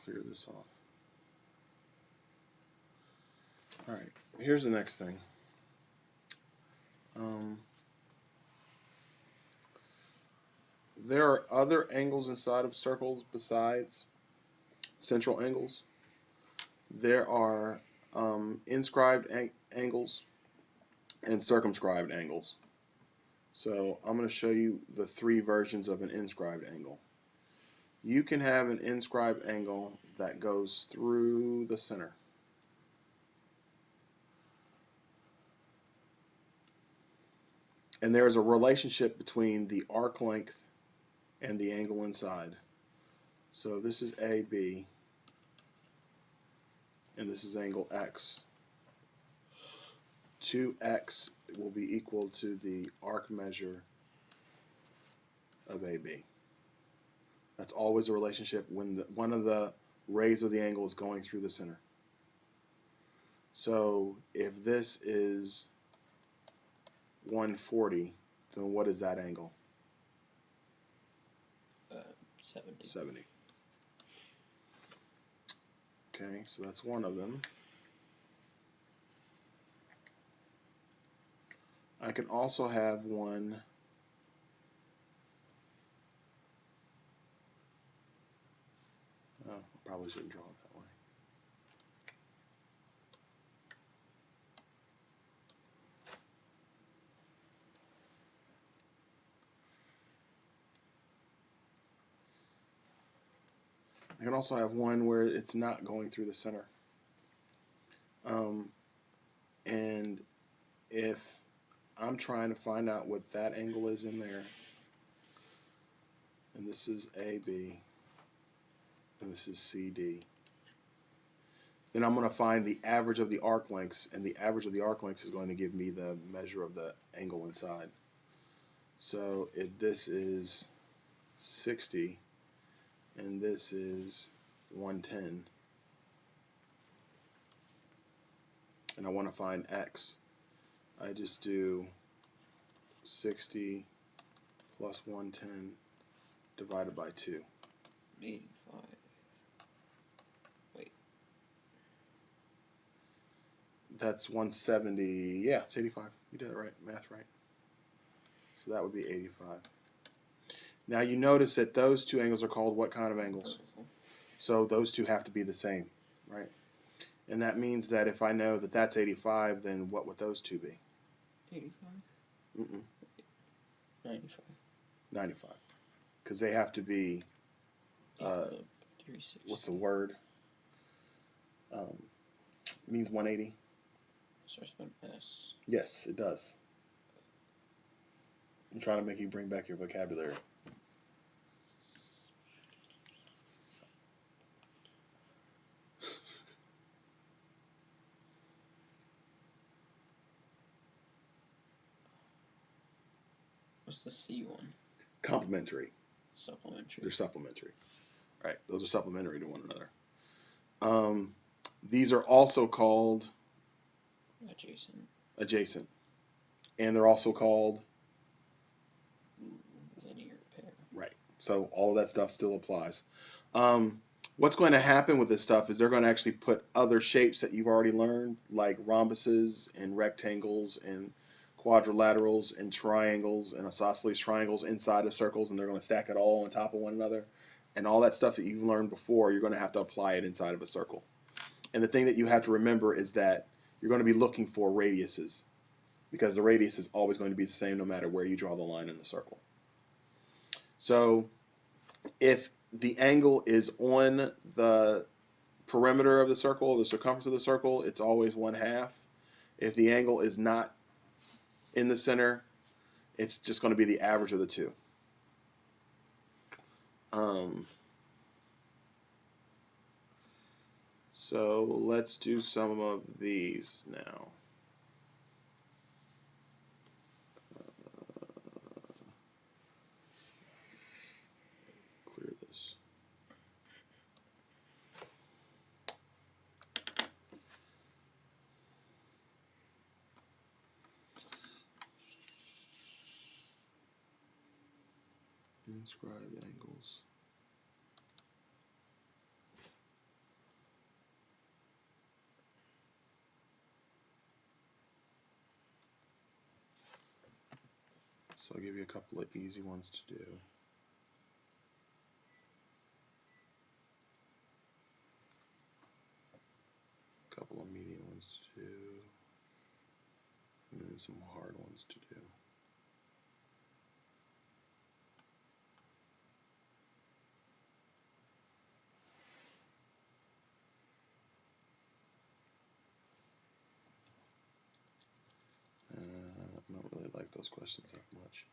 clear this off. Alright, here's the next thing. There are other angles inside of circles besides central angles. There are inscribed angles and circumscribed angles. So I'm going to show you the three versions of an inscribed angle. You can have an inscribed angle that goes through the center. And there is a relationship between the arc length and the angle inside. So this is AB, and this is angle X. 2X will be equal to the arc measure of AB. That's always a relationship when one of the rays of the angle is going through the center. So if this is 140, then what is that angle? 70. 70. Okay, so that's one of them. I can also have one I probably shouldn't draw it that way. I can also have one where it's not going through the center. And if I'm trying to find out what that angle is in there, and this is AB, and this is CD, then I'm going to find the average of the arc lengths, and the average of the arc lengths is going to give me the measure of the angle inside. So if this is 60, and this is 110, and I want to find X, I just do 60 plus 110 divided by 2. 85. Wait. That's 170. Yeah, it's 85. You did it right. Math right. So that would be 85. Now you notice that those two angles are called what kind of angles? Vertical. So those two have to be the same, right? And that means that if I know that that's 85, then what would those two be? 85? 95. 95. Because they have to be, what's the word? Means 180. Starts with an S. Yes, it does. I'm trying to make you bring back your vocabulary. What's the C one? Complementary. Supplementary. They're supplementary. Right, those are supplementary to one another. These are also called adjacent. And they're also called linear pair. Right. So all of that stuff still applies. What's going to happen with this stuff is they're going to actually put other shapes that you've already learned, like rhombuses and rectangles and quadrilaterals and triangles and isosceles triangles inside of circles, and they're going to stack it all on top of one another. And all that stuff that you've learned before, you're going to have to apply it inside of a circle. And the thing that you have to remember is that you're going to be looking for radiuses, because the radius is always going to be the same no matter where you draw the line in the circle. So if the angle is on the perimeter of the circle, the circumference of the circle, it's always 1/2. If the angle is not in the center, it's just going to be the average of the two. So let's do some of these now. Clear this. Inscribed angles. So I'll give you a couple of easy ones to do. A couple of medium ones to do. And then some hard ones to do. I don't really like those questions that much.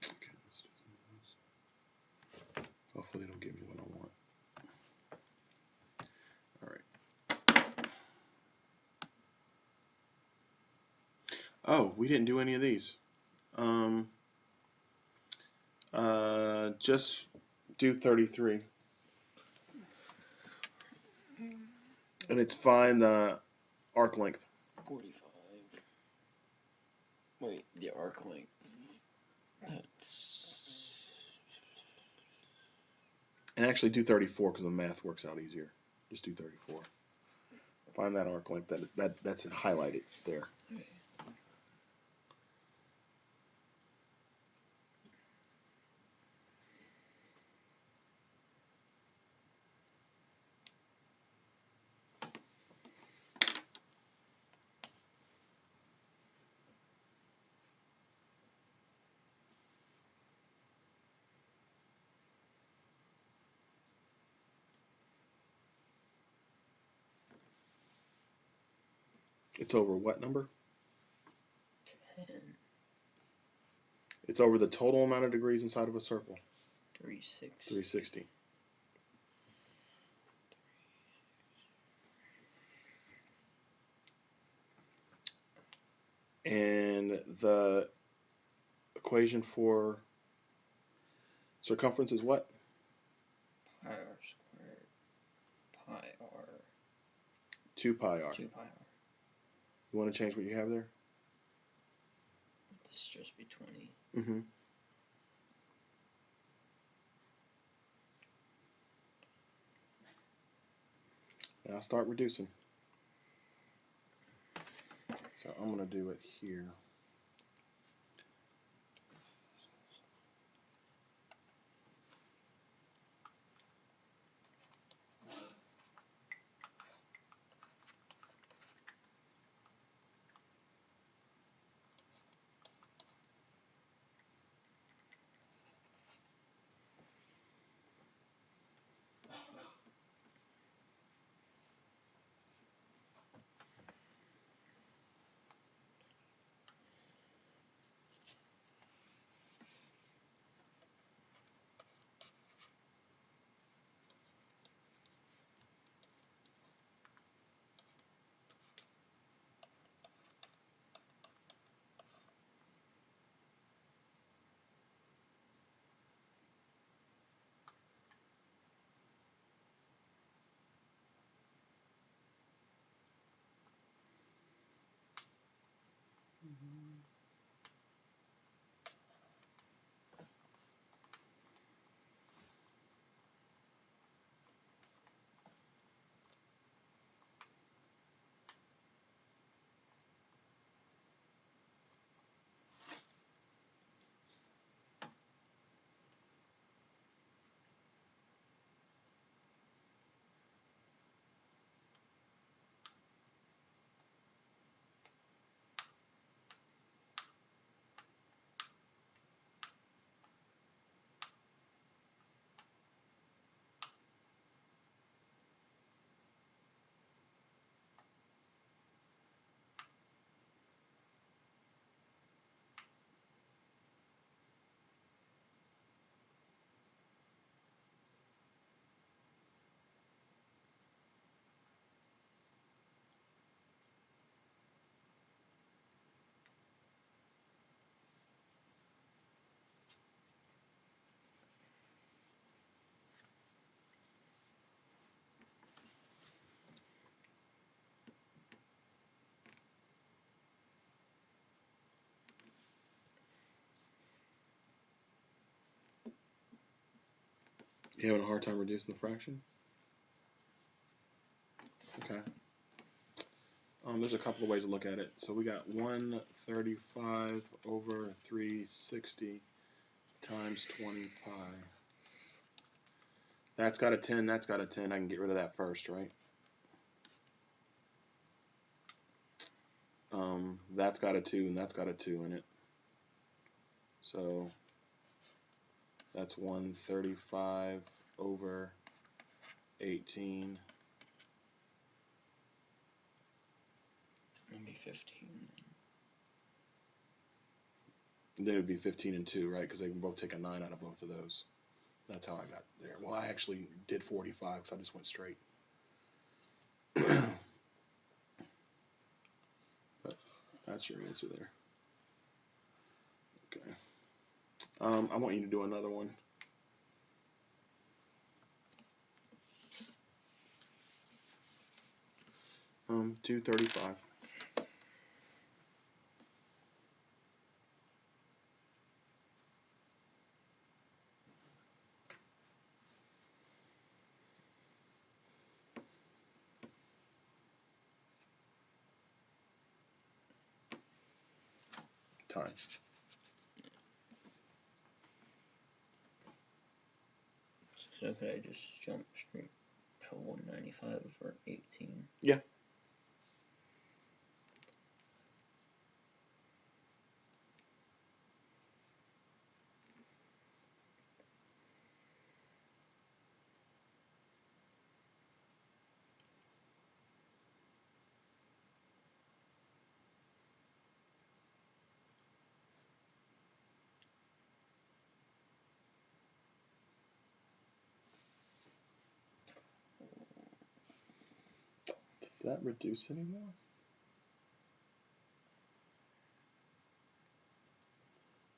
Okay, let's do those. Hopefully it'll give me what I want. Alright. Oh, we didn't do any of these. Just do 33. And it's find the arc length. 45. Wait, the arc length. That's... And actually do 34 because the math works out easier. Just do 34. Find that arc length. That's highlighted there. Okay. It's over what number? 10. It's over the total amount of degrees inside of a circle. 360. 360. And the equation for circumference is what? Pi r squared. Pi r. 2 pi r. 2 pi r. You want to change what you have there? This should just be 20. Mm-hmm. Now I'll start reducing. So I'm going to do it here. You having a hard time reducing the fraction? Okay. There's a couple of ways to look at it. So we got 135 over 360 times 20 pi. That's got a 10, that's got a 10. I can get rid of that first, right? That's got a 2 and that's got a 2 in it. So that's 135 over 18. Maybe 15. Then it would be 15 and 2, right? Because they can both take a 9 out of both of those. That's how I got there. Well, I actually did 45 because I just went straight. But that's your answer there. Okay. I want you to do another one. Do 35. Times. So could I just jump straight to 195 for 18? Yeah. Does that reduce anymore?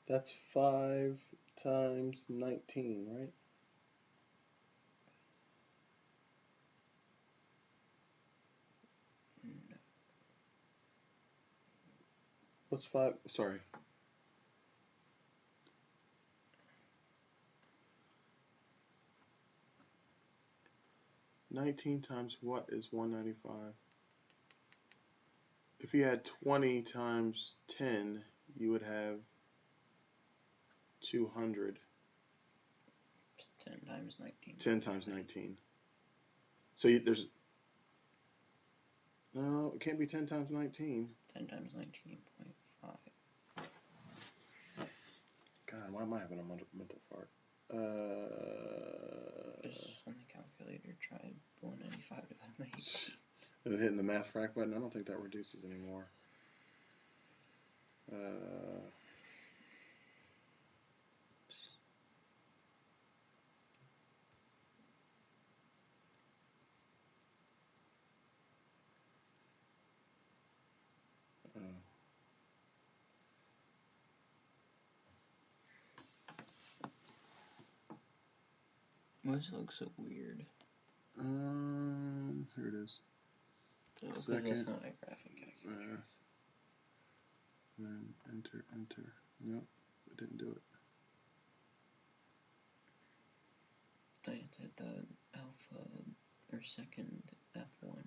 That's 5 times 19, right? No. What's 5? Sorry. $19 times what is 195? If you had 20 times 10, you would have 200. 10 times 19. 10 times 19. So there's... No, it can't be 10 times 19. 10 times 19.5. God, why am I having a mental fart? Just on the calculator, try 195 divided by 18. And hitting the math frac button, I don't think that reduces anymore. Why does it look so weird? Here it is. Because Second, that's not a graphic calculator. Then enter. Nope, it didn't do it. I have to hit the alpha or second F1.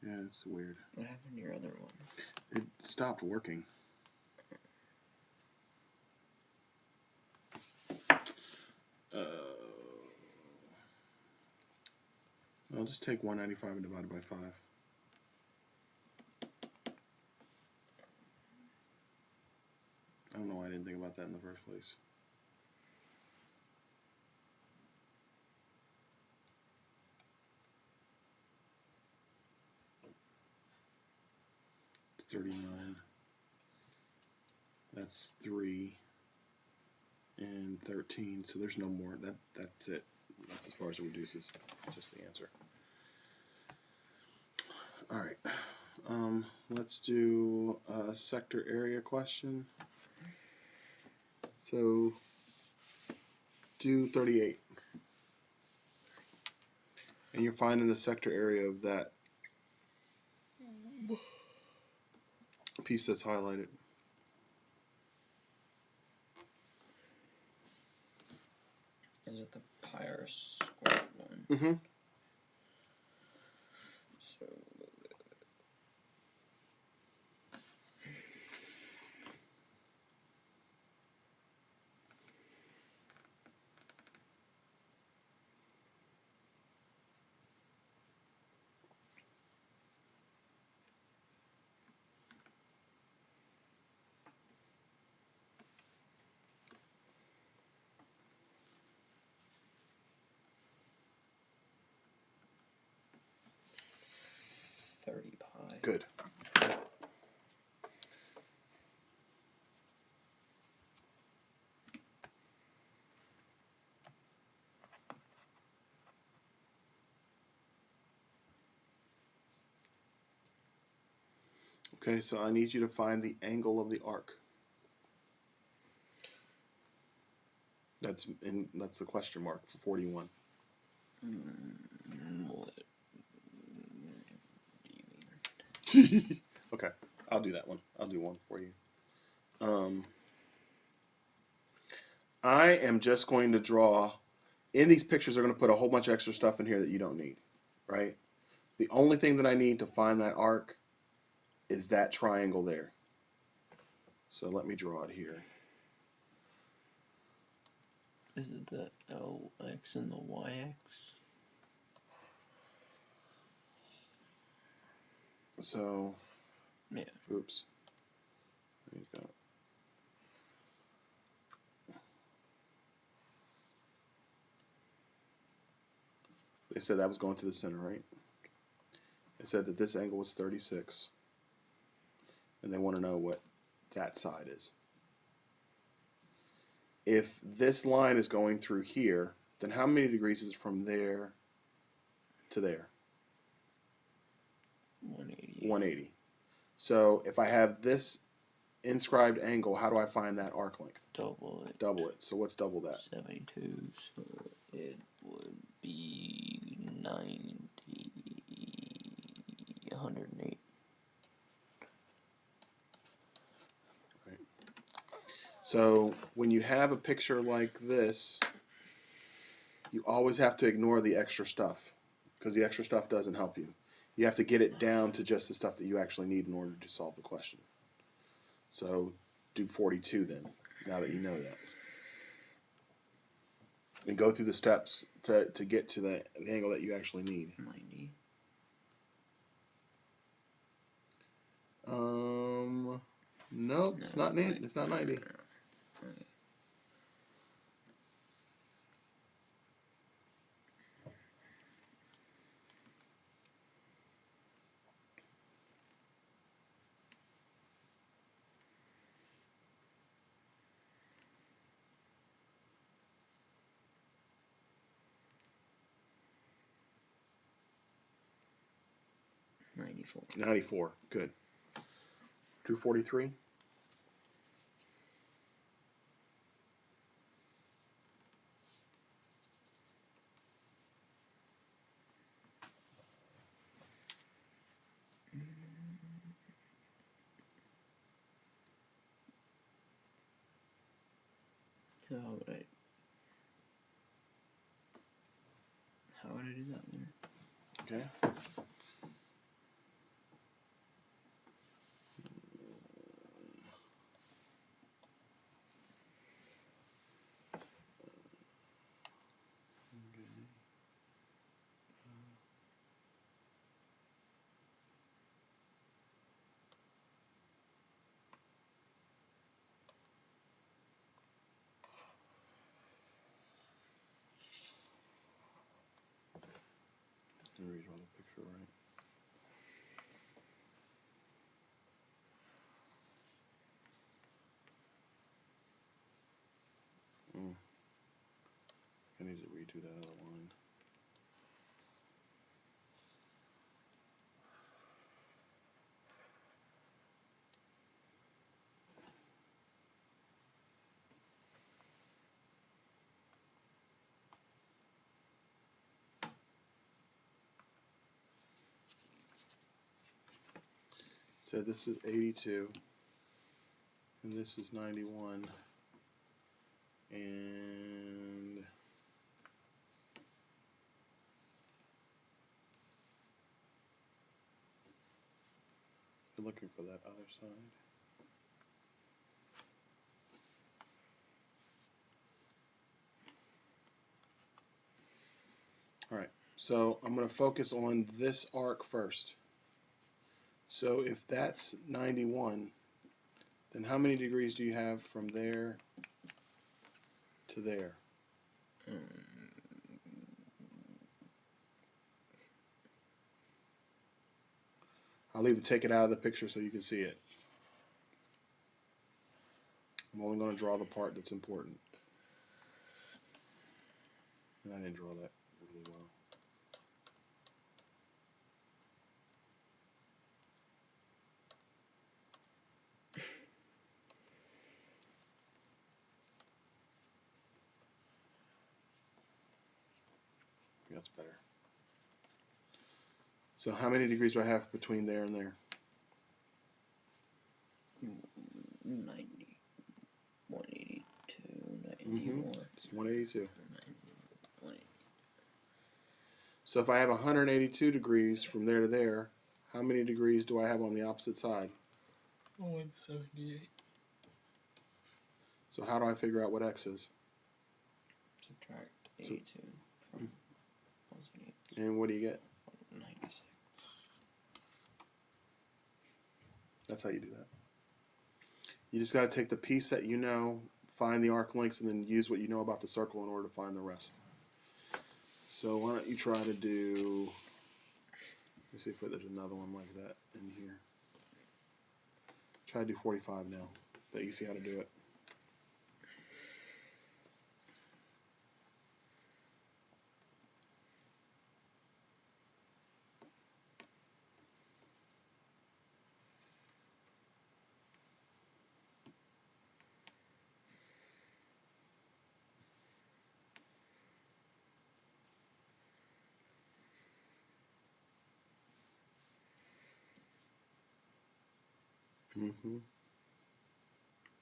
Yeah, it's weird. What happened to your other one? It stopped working. I'll just take 195 and divide it by 5. I don't know why I didn't think about that in the first place. It's 39. That's 3 and 13. So there's no more. That's it. That's as far as it reduces. Just the answer. All right. Let's do a sector area question. So do 38. And you're finding the sector area of that piece that's highlighted. Is it the pi r squared one? Mm-hmm. So 30 pi. Good. Okay, so I need you to find the angle of the arc. That's the question mark for 41. What do you mean? Okay, I'll do that one. I'll do one for you. I am just going to draw. In these pictures, they're going to put a whole bunch of extra stuff in here that you don't need, right? The only thing that I need to find that arc is that triangle there. So let me draw it here. Is it the LX and the YX? So, Yeah. oops. There you go. They said that was going through the center, right? They said that this angle was 36. And they want to know what that side is. If this line is going through here, then how many degrees is from there to there? 180. 180. So if I have this inscribed angle, how do I find that arc length? Double it. Double it. So what's double that? 72. So it would be 90. 108. Right. So when you have a picture like this, you always have to ignore the extra stuff because the extra stuff doesn't help you. You have to get it down to just the stuff that you actually need in order to solve the question. So do 42 then, now that you know that. And go through the steps to get to the angle that you actually need. 90. Nope, it's not 90. It's not 90. Okay. 94. 94. Good. Drew 43. So how would I do that one? Okay. Let me redraw the picture right. I need to redo that other line. So this is 82, and this is 91, and looking for that other side. All right, so I'm going to focus on this arc first. So if that's 91, then how many degrees do you have from there to there? I'll leave the take it out of the picture so you can see it. I'm only going to draw the part that's important. And I didn't draw that really well. That's better. So how many degrees do I have between there and there? 90, 182, 91. It's 182. 90. So if I have 182 degrees from there to there, how many degrees do I have on the opposite side? 178. So how do I figure out what x is? Subtract 82 from 178. And what do you get? 96. That's how you do that. You just got to take the piece that you know, find the arc lengths, and then use what you know about the circle in order to find the rest. So why don't you try to do, let me see if there's another one like that in here. Try to do 45 now, that you see how to do it.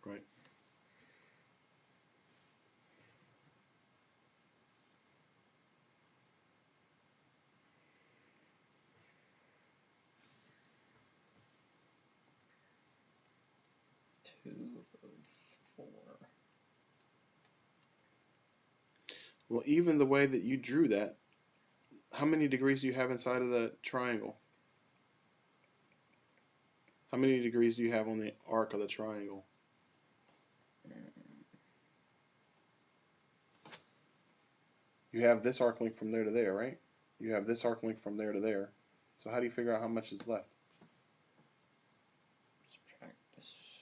Right. Well, even the way that you drew that, how many degrees do you have inside of the triangle? How many degrees do you have on the arc of the triangle? You have this arc length from there to there, right? You have this arc length from there to there. So how do you figure out how much is left? Subtract this.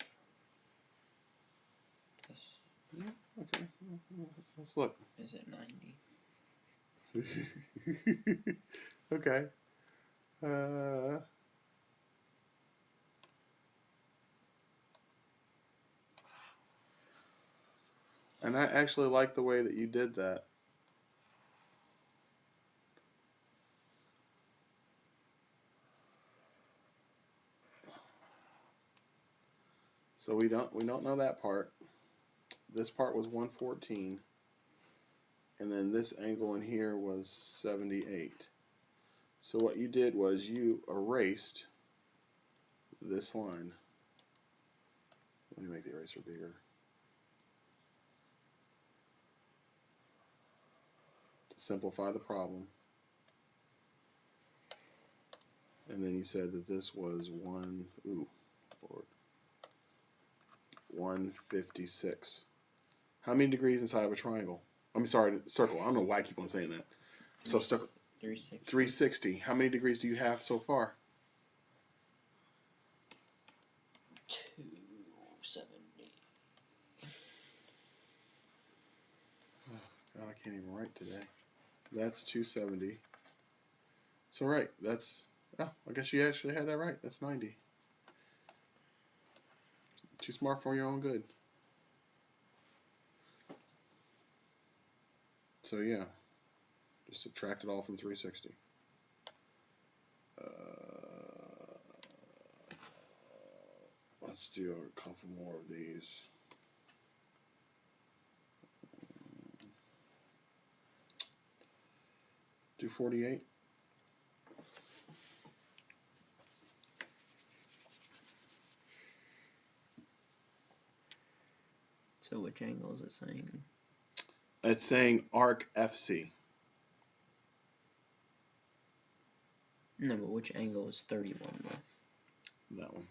Yeah, okay. Let's look. Is it 90? Okay. And I actually like the way that you did that. So we don't know that part. This part was 114, and then this angle in here was 78. So what you did was you erased this line. Let me make the eraser bigger. To simplify the problem. And then you said that this was 156. How many degrees inside of a triangle? I'm sorry, circle. I don't know why I keep on saying that. So 360. 360. How many degrees do you have so far? 270. Oh, God, I can't even write today. That's 270. So right, that's, oh, I guess you actually had that right. That's 90. Too smart for your own good. So yeah, just subtract it all from 360. Let's do a couple more of these. Do 48. So which angle is it saying? It's saying arc FC. No, but which angle is 31 with? That one.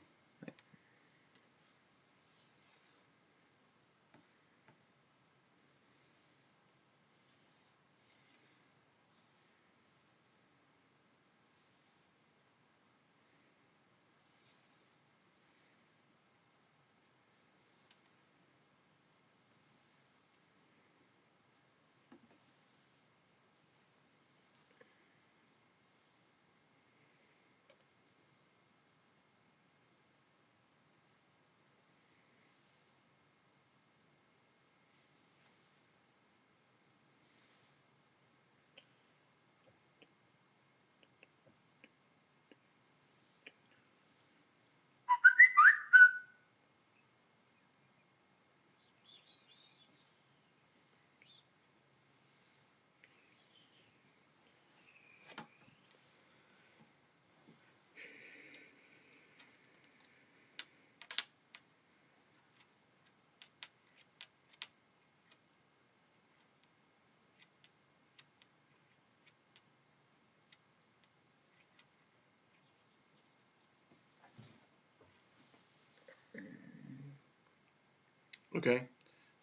Okay.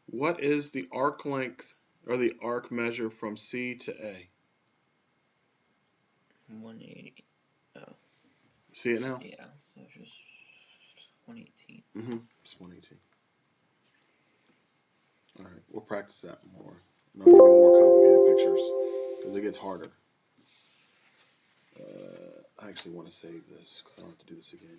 What is the arc length or the arc measure from C to A? 180. Oh. See it now? Yeah, so it's just 118. Just 118. All right, we'll practice that more. And I'll give you more complicated pictures because it gets harder. I actually want to save this because I don't have to do this again.